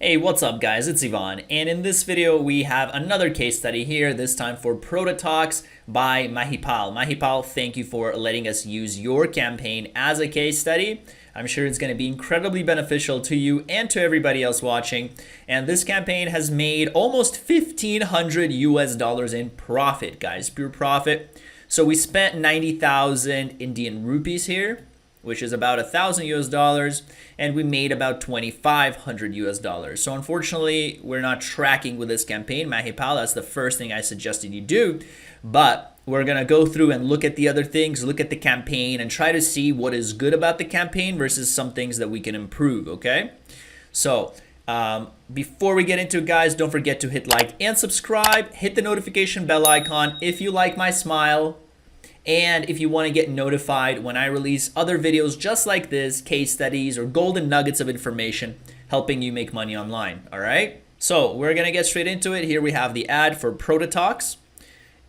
Hey, what's up guys? It's Ivan, and in this video we have another case study here, this time for Protetox by Mahipal. Mahipal, thank you for letting us use your campaign as a case study. I'm sure it's going to be incredibly beneficial to you and to everybody else watching. And this campaign has made almost 1,500 US dollars in profit, guys, pure profit. So we spent 90,000 Indian rupees here, which is about 1,000 US dollars, and we made about 2,500 US dollars. So unfortunately, we're not tracking with this campaign, Mahipal. That's the first thing I suggested you do, but we're gonna go through and look at the other things, look at the campaign, and try to see what is good about the campaign versus some things that we can improve, okay? So before we get into it, guys, don't forget to hit like and subscribe, hit the notification bell icon if you like my smile, and if you want to get notified when I release other videos just like this, case studies or golden nuggets of information helping you make money online, all right? So we're going to get straight into it. Here we have the ad for Protetox,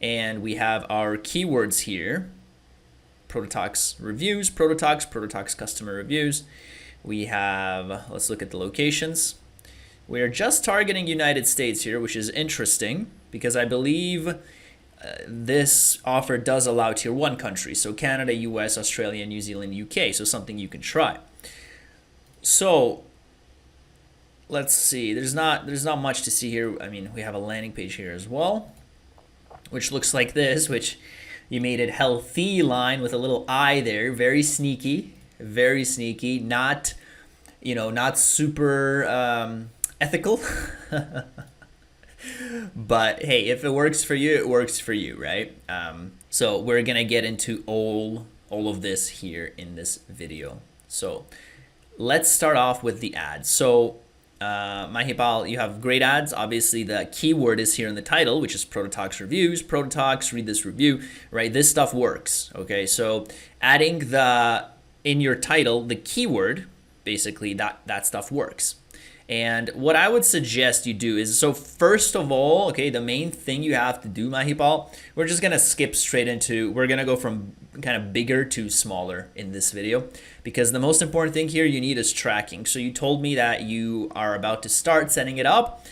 and we have our keywords here. Protetox reviews, Protetox customer reviews. We have, let's look at the locations. We are just targeting United States here, which is interesting because I believe this offer does allow tier 1 countries, so Canada, US, Australia, New Zealand, UK, so something you can try. So let's see, there's not much to see here. I mean, we have a landing page here as well, which looks like this, which you made it healthy line with a little I there, very sneaky, not, you know, not super ethical. But hey, if it works for you, it works for you, right? So we're gonna get into all of this here in this video. So let's start off with the ads. So Mahipal, you have great ads. Obviously the keyword is here in the title, which is Protetox reviews. Protetox, read this review, right? This stuff works, okay? So adding in your title the keyword, basically that stuff works. And what I would suggest you do is, so first of all, okay, the main thing you have to do, Mahipal, we're just gonna skip straight into, we're gonna go from kind of bigger to smaller in this video, because the most important thing here you need is tracking. So you told me that you are about to start setting it up.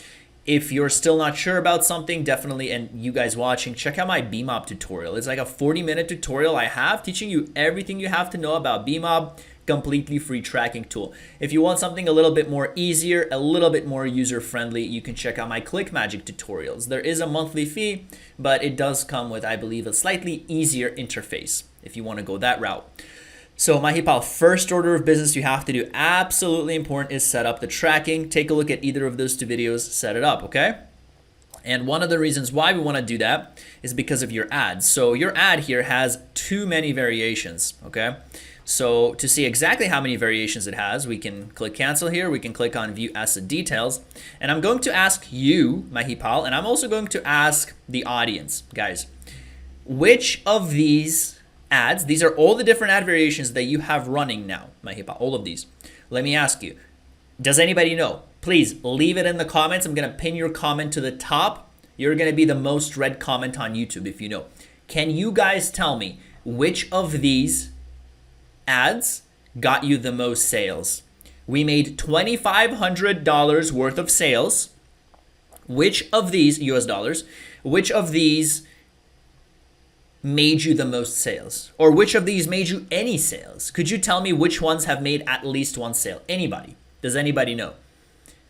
If you're still not sure about something, definitely, and you guys watching, check out my BMOB tutorial. It's like a 40-minute tutorial I have teaching you everything you have to know about BMOB, completely free tracking tool. If you want something a little bit more easier, a little bit more user-friendly, you can check out my ClickMagick tutorials. There is a monthly fee, but it does come with, I believe, a slightly easier interface if you want to go that route. So Mahipal, first order of business you have to do, absolutely important, is set up the tracking. Take a look at either of those two videos, set it up, okay? And one of the reasons why we want to do that is because of your ads. So your ad here has too many variations, okay? So to see exactly how many variations it has, we can click cancel here. We can click on view asset details. And I'm going to ask you, Mahipal, and I'm also going to ask the audience, guys, which of these ads, these are all the different ad variations that you have running now, Mahipal, all of these. Let me ask you, does anybody know? Please leave it in the comments. I'm going to pin your comment to the top. You're going to be the most read comment on YouTube if you know. Can you guys tell me which of these ads got you the most sales? We made $2,500 worth of sales. Which of these, US dollars, which of these made you the most sales? Or which of these made you any sales? Could you tell me which ones have made at least one sale? Anybody? Does anybody know?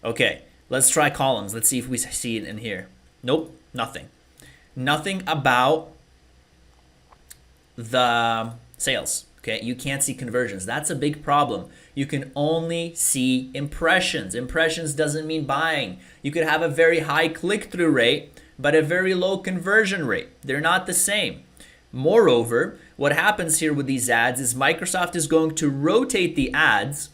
Okay, let's try columns. Let's see if we see it in here. Nope, nothing. Nothing about the sales. Okay, you can't see conversions. That's a big problem. You can only see impressions. Impressions doesn't mean buying. You could have a very high click-through rate, but a very low conversion rate. They're not the same. Moreover, what happens here with these ads is Microsoft is going to rotate the ads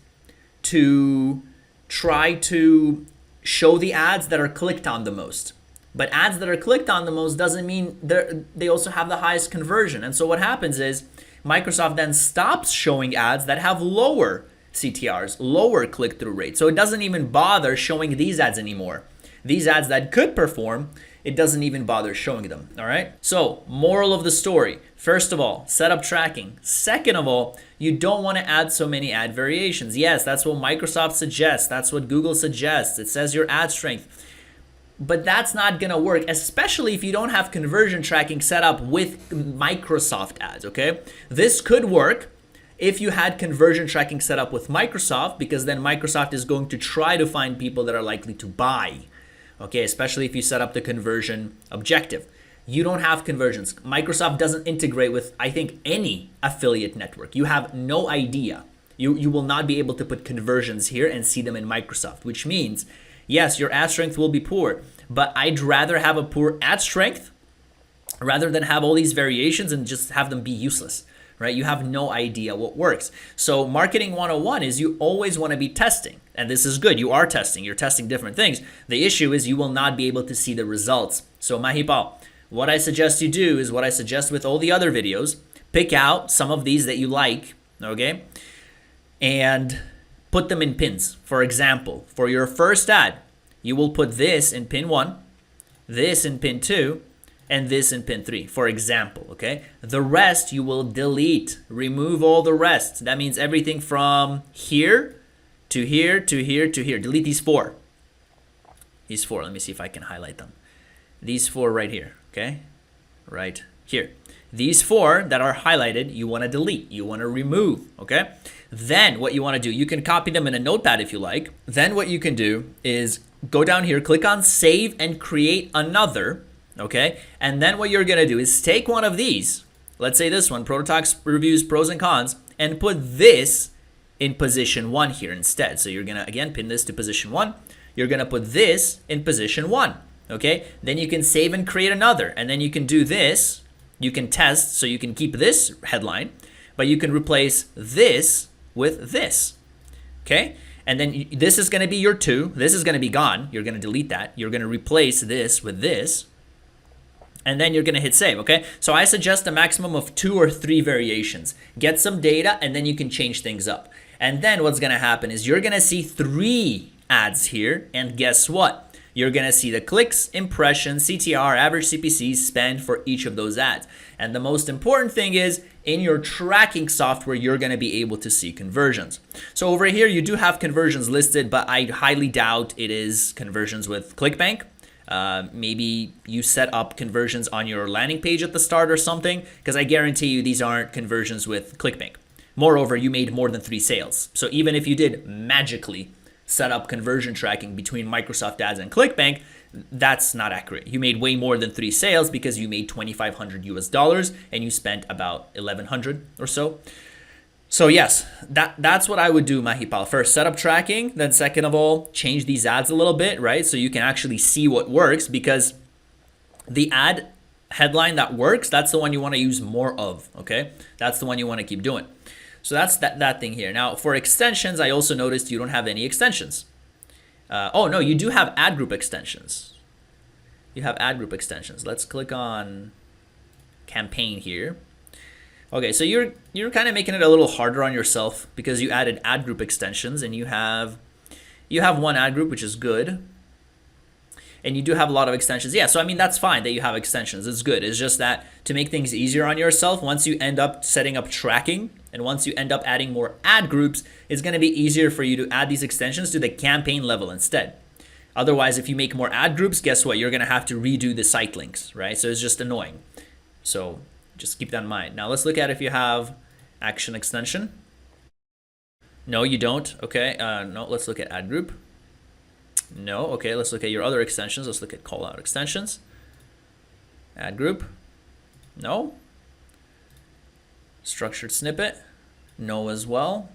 to try to show the ads that are clicked on the most. But ads that are clicked on the most doesn't mean they also have the highest conversion. And so what happens is Microsoft then stops showing ads that have lower CTRs, lower click-through rates. So it doesn't even bother showing these ads anymore. These ads that could perform, it doesn't even bother showing them. All right. So moral of the story, first of all, set up tracking. Second of all, you don't want to add so many ad variations. Yes, that's what Microsoft suggests. That's what Google suggests. It says your ad strength. But that's not going to work, especially if you don't have conversion tracking set up with Microsoft ads, okay? This could work if you had conversion tracking set up with Microsoft, because then Microsoft is going to try to find people that are likely to buy, okay? Especially if you set up the conversion objective. You don't have conversions. Microsoft doesn't integrate with, I think, any affiliate network. You have no idea. You will not be able to put conversions here and see them in Microsoft, which means, yes, your ad strength will be poor, but I'd rather have a poor ad strength rather than have all these variations and just have them be useless, right? You have no idea what works. So marketing 101 is you always want to be testing. And this is good. You are testing. You're testing different things. The issue is you will not be able to see the results. So Mahipal, what I suggest you do is what I suggest with all the other videos. Pick out some of these that you like, okay? And put them in pins. For example, for your first ad, you will put this in pin 1, this in pin 2, and this in pin 3, for example, okay? The rest you will delete, remove all the rest. That means everything from here to here to here to here. Delete these 4. These 4, let me see if I can highlight them. These 4 right here, okay? Right here. These 4 that are highlighted, you want to delete, you want to remove, okay? Then what you want to do, you can copy them in a notepad if you like. Then what you can do is go down here, click on save and create another, okay? And then what you're going to do is take one of these, let's say this one, Protetox reviews pros and cons, and put this in position 1 here instead. So you're going to, again, pin this to position 1. You're going to put this in position 1, okay? Then you can save and create another. And then you can do this. You can test, so you can keep this headline, but you can replace this with this, okay? And then this is going to be your 2. This is going to be gone. You're going to delete that. You're going to replace this with this, and then you're going to hit save, okay? So I suggest a maximum of 2 or 3 variations. Get some data, and then you can change things up. And then what's going to happen is you're going to see 3 ads here, and guess what? You're going to see the clicks, impressions, CTR, average CPC spend for each of those ads. And the most important thing is in your tracking software, you're going to be able to see conversions. So over here, you do have conversions listed, but I highly doubt it is conversions with ClickBank. Maybe you set up conversions on your landing page at the start or something, because I guarantee you these aren't conversions with ClickBank. Moreover, you made more than 3 sales. So even if you did magically set up conversion tracking between Microsoft Ads and ClickBank, that's not accurate. You made way more than 3 sales because you made $2,500 US and you spent about 1,100 or so. So yes, that's what I would do, Mahipal. First, set up tracking. Then second of all, change these ads a little bit, right? So you can actually see what works, because the ad headline that works, that's the one you want to use more of, okay? That's the one you want to keep doing. So that's that thing here. Now for extensions, I also noticed you don't have any extensions. Oh no, you do have ad group extensions. You have ad group extensions. Let's click on campaign here. Okay, so you're kind of making it a little harder on yourself because you added ad group extensions, and you have one ad group, which is good. And you do have a lot of extensions. Yeah, so I mean, that's fine that you have extensions. It's good. It's just that to make things easier on yourself, once you end up setting up tracking and once you end up adding more ad groups, it's going to be easier for you to add these extensions to the campaign level instead. Otherwise, if you make more ad groups, guess what? You're going to have to redo the site links, right? So it's just annoying. So just keep that in mind. Now let's look at if you have action extension. No, you don't. Okay. No, let's look at ad group. No. Okay, let's look at your other extensions. Let's look at call out extensions. Ad group. No. Structured snippet. No as well.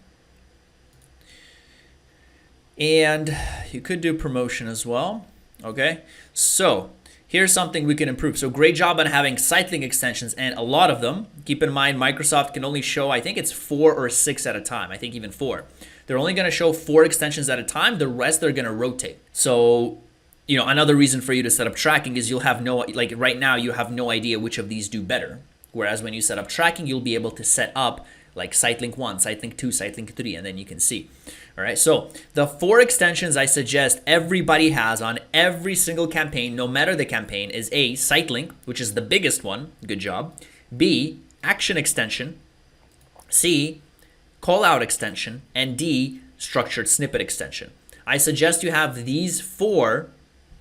And you could do promotion as well. Okay, so here's something we can improve. So great job on having site link extensions, and a lot of them. Keep in mind, Microsoft can only show, I think it's 4 or 6 at a time. I think even 4. They're only going to show 4 extensions at a time. The rest they're going to rotate. So, you know, another reason for you to set up tracking is you'll have no, like right now, you have no idea which of these do better. Whereas when you set up tracking, you'll be able to set up like site link 1, site link 2, site link 3, and then you can see. All right, so the 4 extensions I suggest everybody has on every single campaign, no matter the campaign, is A, site link, which is the biggest one, good job. B, action extension. C, call out extension. And D, structured snippet extension. I suggest you have these 4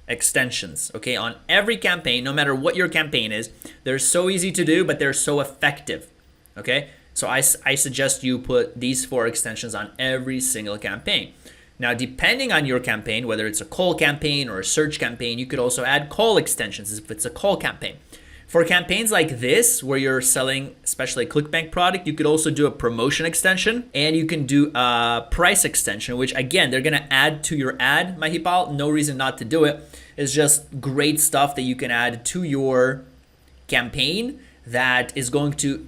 extensions, okay, on every campaign, no matter what your campaign is. They're so easy to do, but they're so effective, okay? So I suggest you put these 4 extensions on every single campaign. Now, depending on your campaign, whether it's a call campaign or a search campaign, you could also add call extensions if it's a call campaign. For campaigns like this, where you're selling especially a ClickBank product, you could also do a promotion extension, and you can do a price extension, which again, they're gonna add to your ad, Mahipal. No reason not to do it. It's just great stuff that you can add to your campaign that is going to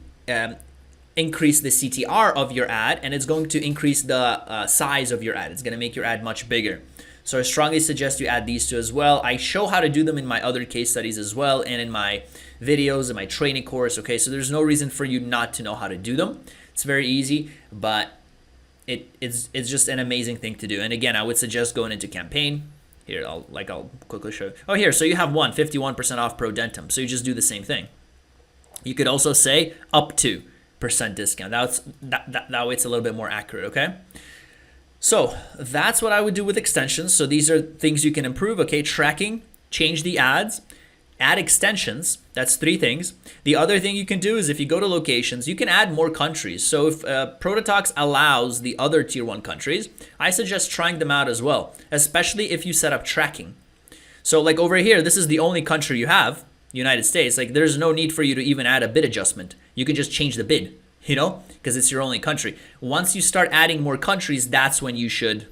increase the CTR of your ad, and it's going to increase the size of your ad. It's going to make your ad much bigger. So I strongly suggest you add these 2 as well. I show how to do them in my other case studies as well, and in my videos, in my training course, okay? So there's no reason for you not to know how to do them. It's very easy, but it's just an amazing thing to do. And again, I would suggest going into campaign. Here, I'll quickly show you. Oh, here, so you have 51% off Prodentum. So you just do the same thing. You could also say up to % discount. That way it's a little bit more accurate, okay? So that's what I would do with extensions. So these are things you can improve, okay? Tracking, change the ads, add extensions. That's 3 things. The other thing you can do is if you go to locations, you can add more countries. So if Protetox allows the other tier 1 countries, I suggest trying them out as well, especially if you set up tracking. So like over here, this is the only country you have, United States. Like there's no need for you to even add a bid adjustment. You can just change the bid, you know, because it's your only country. Once you start adding more countries, that's when you should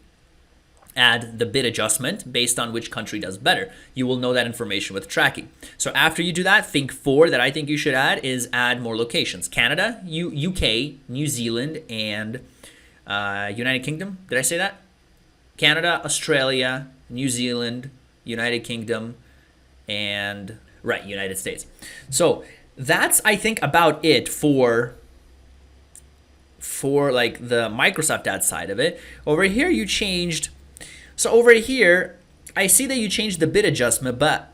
add the bid adjustment based on which country does better. You will know that information with tracking. So after you do that, think 4 that I think you should add is add more locations. Canada, UK, New Zealand, and United Kingdom. Did I say that? Canada, Australia, New Zealand, United Kingdom, and right, United States. So that's, I think, about it for like the Microsoft ad side of it. Over here, you changed. So over here, I see that you changed the bid adjustment, but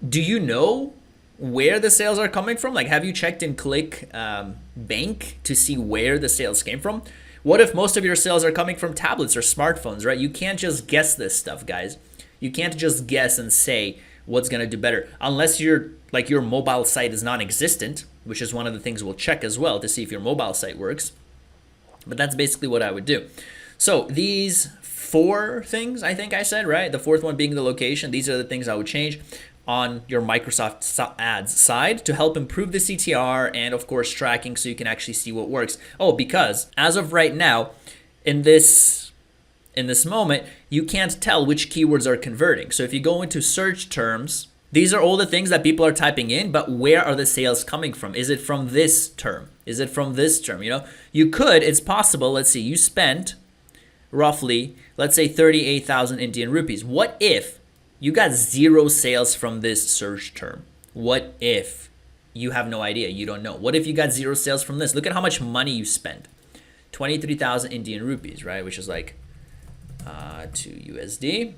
do you know where the sales are coming from? Like, have you checked in ClickBank to see where the sales came from? What if most of your sales are coming from tablets or smartphones, right? You can't just guess this stuff, guys. You can't just guess and say what's gonna do better unless your mobile site is non-existent, which is one of the things we'll check as well to see if your mobile site works. But that's basically what I would do. So these 4 things, I think I said, right? The 4th one being the location. These are the things I would change on your Microsoft ads side to help improve the CTR and of course tracking so you can actually see what works. Oh, because as of right now, in this moment, you can't tell which keywords are converting. So if you go into search terms, these are all the things that people are typing in, but where are the sales coming from? Is it from this term? Is it from this term? You know, you could, it's possible, let's see, you spent roughly, let's say 38,000 Indian rupees. What if you got 0 sales from this search term? What if you have no idea? You don't know. What if you got 0 sales from this? Look at how much money you spent. 23,000 Indian rupees, right? Which is like 2 USD.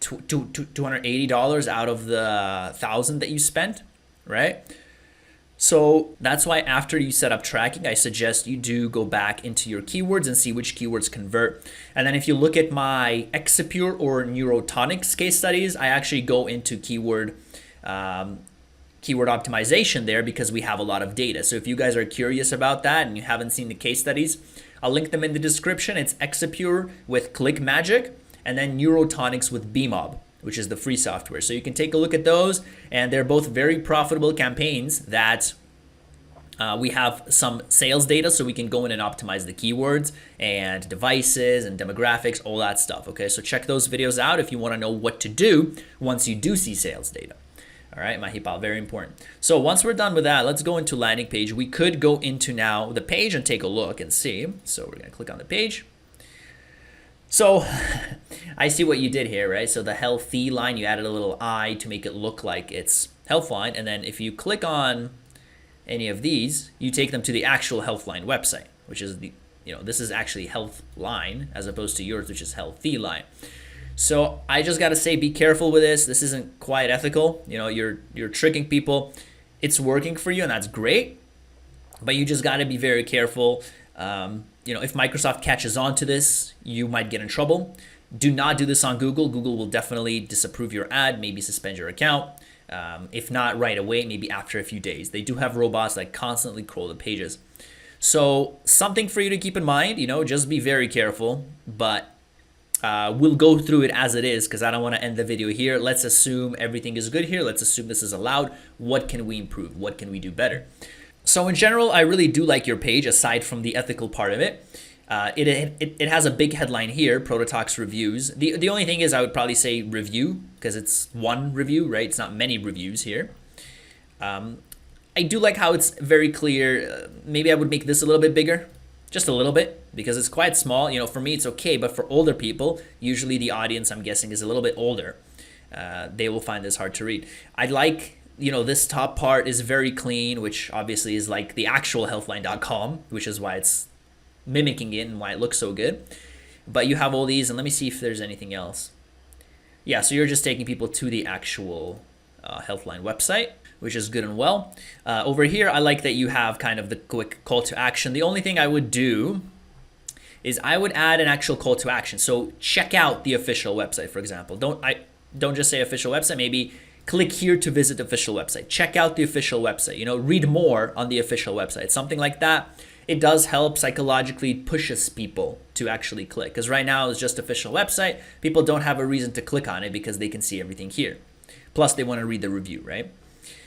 $280 out of the 1,000 that you spent, right? So that's why after you set up tracking, I suggest you do go back into your keywords and see which keywords convert. And then if you look at my EXIPURE or Neurotonics case studies, I actually go into keyword optimization there because we have a lot of data. So if you guys are curious about that and you haven't seen the case studies, I'll link them in the description. It's EXIPURE with ClickMagick and then Neurotonics with BMob, which is the free software. So you can take a look at those, and they're both very profitable campaigns that we have some sales data so we can go in and optimize the keywords and devices and demographics, all that stuff, okay? So check those videos out if you wanna know what to do once you do see sales data. All right, Mahipal, very important. So once we're done with that, let's go into landing page. We could go into now the page and take a look and see. So we're gonna click on the page. So I see what you did here, right? So the healthy line, you added a little I to make it look like it's Healthline. And then if you click on any of these, you take them to the actual Healthline website, which is the you know, this is actually health line as opposed to yours, which is healthy line. So I just got to say, be careful with this. This isn't quite ethical. You know, you're tricking people. It's working for you, and that's great. But you just got to be very careful. You know, if Microsoft catches on to this, you might get in trouble. Do not do this on Google. Google will definitely disapprove your ad, maybe suspend your account. If not right away, maybe after a few days. They do have robots that constantly crawl the pages. So something for you to keep in mind, you know, just be very careful, but we'll go through it as it is because I don't want to end the video here. Let's assume everything is good here. Let's assume this is allowed. What can we improve? What can we do better? So in general, I really do like your page aside from the ethical part of it. It has a big headline here, Protetox reviews. The only thing is I would probably say review because it's one review, right? It's not many reviews here. I do like how it's very clear. Maybe I would make this a little bit bigger, just a little bit, because it's quite small. You know, for me, it's okay, but for older people, usually the audience, I'm guessing, is a little bit older. They will find this hard to read. I like, you know, this top part is very clean, which obviously is like the actual healthline.com, which is why it's mimicking it and why it looks so good. But you have all these, and let me see if there's anything else. Yeah, so you're just taking people to the actual Healthline website, which is good and well. Over here, I like that you have kind of the quick call to action. The only thing I would do is I would add an actual call to action. So check out the official website, for example. Don't just say official website, maybe click here to visit the official website. Check out the official website, you know, read more on the official website, something like that. It does help psychologically pushes people to actually click, because right now it's just official website. People don't have a reason to click on it because they can see everything here. Plus they want to read the review, right?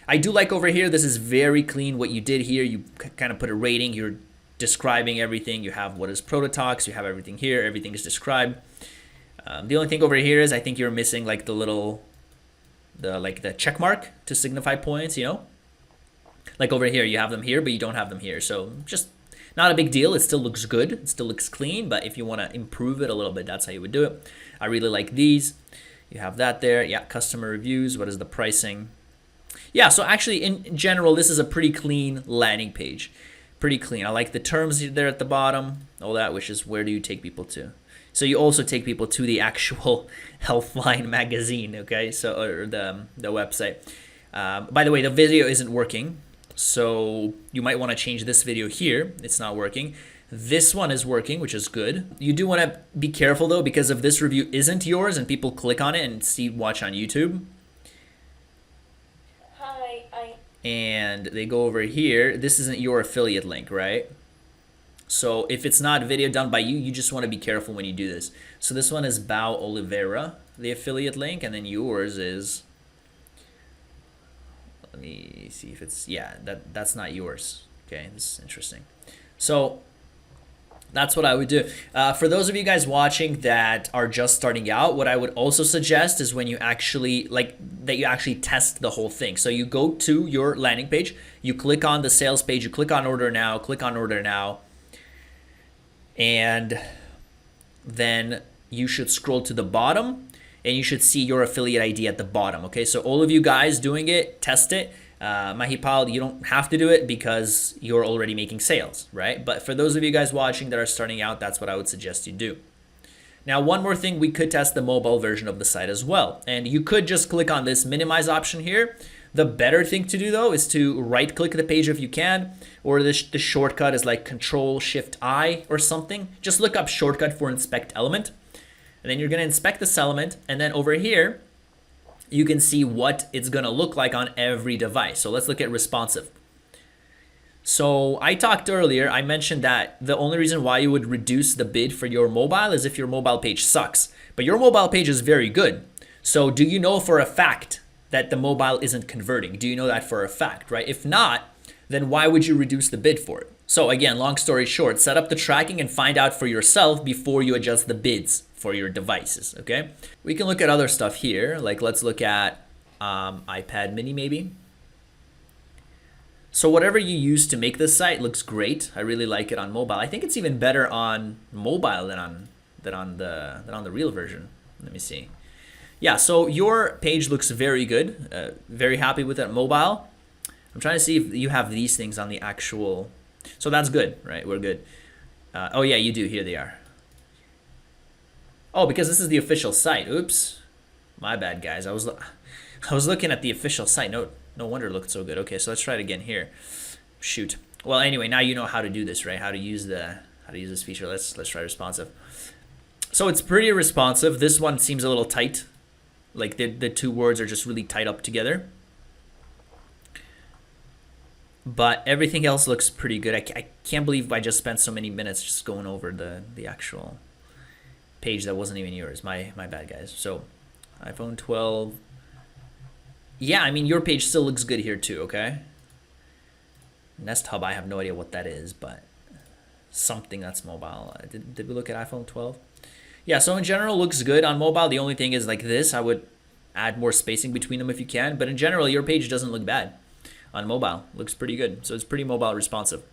I do like over here, this is very clean what you did here. You kind of put a rating, you're describing everything. You have what is Protetox, you have everything here, everything is described. The only thing over here is I think you're missing like the little, the check mark to signify points, you know? Like over here, you have them here, but you don't have them here. So just not a big deal. It still looks good. It still looks clean, but if you want to improve it a little bit, that's how you would do it. I really like these. You have that there. Yeah, customer reviews. What is the pricing? Yeah, so actually in general, this is a pretty clean landing page. Pretty clean. I like the terms there at the bottom, all that, which is where do you take people to? So you also take people to the actual Healthline magazine, okay? So, or the website. By the way, the video isn't working, so you might want to change this video here. It's not working. This one is working, which is good. You do want to be careful though, because if this review isn't yours and people click on it and watch on YouTube, and they go over here, this isn't your affiliate link, right? So if it's not a video done by you, you just want to be careful when you do this. So this one is Bao Oliveira, the affiliate link, and then yours is, let me see if it's, yeah, that's not yours. Okay, this is interesting. So that's what I would do. For those of you guys watching that are just starting out, what I would also suggest is when you actually, that you actually test the whole thing. So you go to your landing page, you click on the sales page, you click on order now, and then you should scroll to the bottom and you should see your affiliate ID at the bottom. Okay, so all of you guys doing it, test it. Mahipal, you don't have to do it because you're already making sales, right? But for those of you guys watching that are starting out, that's what I would suggest you do. Now, one more thing, we could test the mobile version of the site as well. And you could just click on this minimize option here. The better thing to do though is to right click the page if you can, or the shortcut is like Control-Shift-I or something. Just look up shortcut for inspect element. And then you're gonna inspect this element, and then over here, you can see what it's gonna look like on every device. So let's look at responsive. So I talked earlier, I mentioned that the only reason why you would reduce the bid for your mobile is if your mobile page sucks. But your mobile page is very good. So do you know for a fact that the mobile isn't converting? Do you know that for a fact, right? If not, then why would you reduce the bid for it? So again, long story short, set up the tracking and find out for yourself before you adjust the bids for your devices, okay? We can look at other stuff here, like let's look at iPad mini maybe. So whatever you use to make this site looks great. I really like it on mobile. I think it's even better on mobile than on the real version. Let me see. Yeah, so your page looks very good. Very happy with it on mobile. I'm trying to see if you have these things on the actual. So that's good, right? We're good. Oh yeah, you do. Here they are. Oh, because this is the official site. Oops, my bad, guys. I was looking at the official site. No wonder it looked so good. Okay, so let's try it again here. Shoot. Well, anyway, now you know how to do this, right? How to use this feature. Let's try responsive. So it's pretty responsive. This one seems a little tight. Like the two words are just really tight up together. But everything else looks pretty good. I can't believe I just spent so many minutes just going over the actual page that wasn't even yours. My bad, guys. So iPhone 12. Yeah, I mean, your page still looks good here too, okay? Nest Hub, I have no idea what that is, but something that's mobile. Did we look at iPhone 12? Yeah, so in general, looks good on mobile. The only thing is like this, I would add more spacing between them if you can. But in general, your page doesn't look bad on mobile. Looks pretty good. So it's pretty mobile responsive.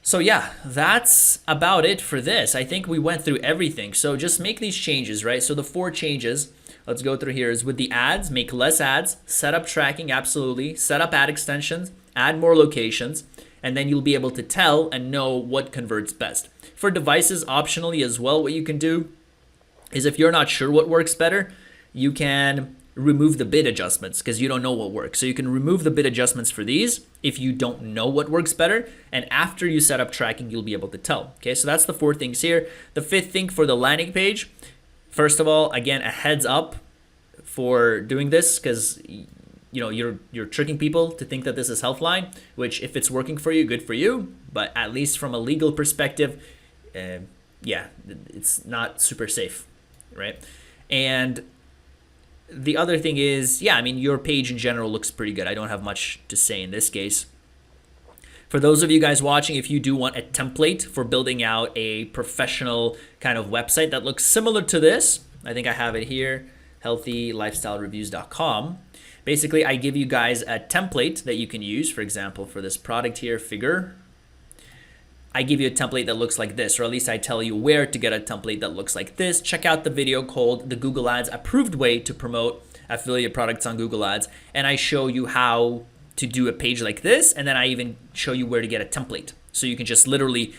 So yeah, that's about it for this. I think we went through everything. So just make these changes, right? So the 4 changes, let's go through here, is with the ads, make less ads, set up tracking, absolutely, set up ad extensions, add more locations, and then you'll be able to tell and know what converts best. For devices, optionally as well, what you can do is if you're not sure what works better, you can remove the bid adjustments because you don't know what works. So you can remove the bid adjustments for these if you don't know what works better. And after you set up tracking, you'll be able to tell. Okay, so that's the 4 things here. The 5th thing for the landing page, first of all, again, a heads up for doing this because you're tricking people to think that this is Healthline, which if it's working for you, good for you. But at least from a legal perspective, yeah, it's not super safe, right? And the other thing is, yeah, I mean, your page in general looks pretty good. I don't have much to say in this case. For those of you guys watching, if you do want a template for building out a professional kind of website that looks similar to this, I think I have it here, healthylifestylereviews.com. Basically, I give you guys a template that you can use. For example, for this product here, figure, I give you a template that looks like this, or at least I tell you where to get a template that looks like this. Check out the video called The Google Ads Approved Way to Promote Affiliate Products on Google Ads. And I show you how to do a page like this. And then I even show you where to get a template. So you can just literally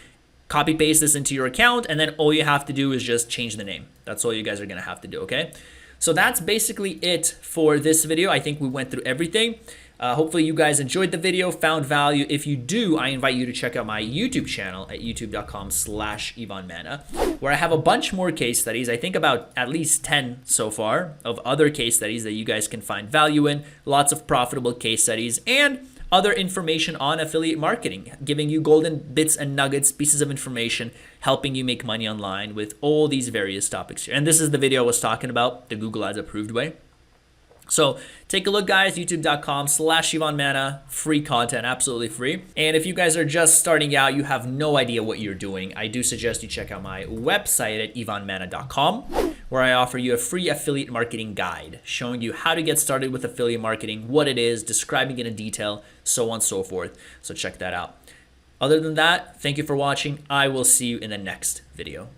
copy paste this into your account. And then all you have to do is just change the name. That's all you guys are going to have to do. Okay. So that's basically it for this video. I think we went through everything. Hopefully you guys enjoyed the video, found value. If you do, I invite you to check out my YouTube channel at youtube.com/IvanMana, where I have a bunch more case studies. I think about at least 10 so far of other case studies that you guys can find value in. Lots of profitable case studies and other information on affiliate marketing, giving you golden bits and nuggets, pieces of information, helping you make money online with all these various topics here. And this is the video I was talking about, the Google Ads Approved Way. So take a look, guys, youtube.com/IvanMana, free content, absolutely free. And if you guys are just starting out, you have no idea what you're doing, I do suggest you check out my website at ivanmana.com, where I offer you a free affiliate marketing guide, showing you how to get started with affiliate marketing, what it is, describing it in detail, so on and so forth. So check that out. Other than that, thank you for watching. I will see you in the next video.